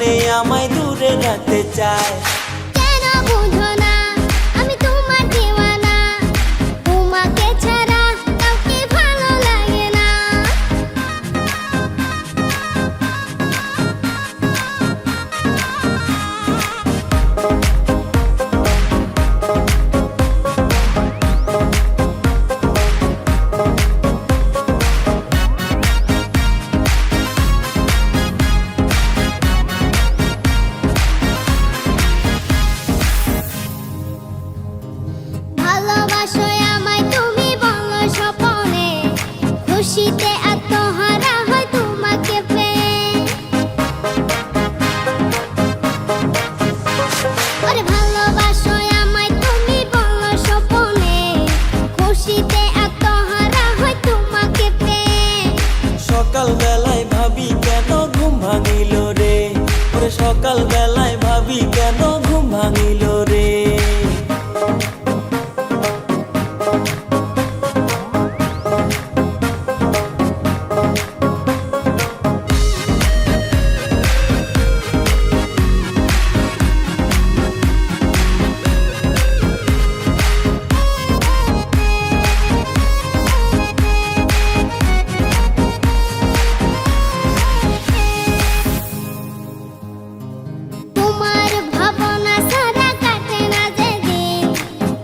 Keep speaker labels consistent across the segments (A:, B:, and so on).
A: মনে আমায় দূরে রাখতে চায়।
B: কেন বুঝো না আমি তোমার দিওয়ানা, তোমাকে ছাড়া কাউকে ভালো লাগে না। ভালোবাসো আমায় তুমি বলো স্বপনে, খুশিতে আত্মহারা হয় তোমাকে পেয়ে। ওরে ভালোবাসো আমায় তুমি বলো স্বপনে, খুশিতে আত্মহারা হয় তোমাকে পেয়ে।
A: সকাল বেলায় ভাবি কেন ঘুম ভাঙিল রে, ওরে সকাল বেলায় ভাবি কেন ঘুম ভাঙিল রে।
B: তোমার ভাবনা ছাড়া কাটে না যে দিন,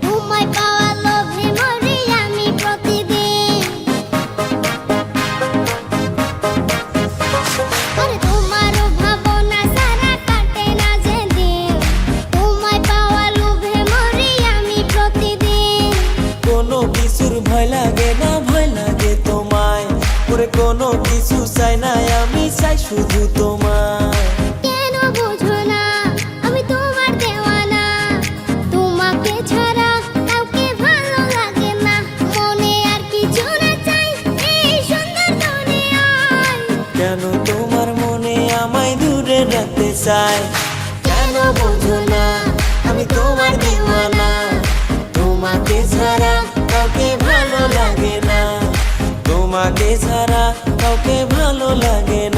B: তোমায় পাওয়া লোভে মরি আমি প্রতিদিন। আরে তোমার ভাবনা ছাড়া কাটে না যে দিন, তোমায় পাওয়া লোভে মরি আমি প্রতিদিন।
A: কোনো কিছুর ভয় লাগে না, ভয় লাগে তোমায়, ওরে কোনো কিছু চাই না আমি চাই শুধু তোমায়।
B: কেন বুঝো না আমি তোমার দেওয়ানা, তোমাকে ছাড়া কাউকে ভালো লাগে না। মনে আর কিছু না চাই এই সুন্দর দুনিয়ায়।
A: কেন তোমার মনে আমায় দূরে রাখতে চায়। কেন বোঝো না আমি তোমার দিওয়ানা, তোমাকে ছাড়া কাউকে ভালো লাগে না, তোমাকে ছাড়া কাউকে ভালো লাগে না।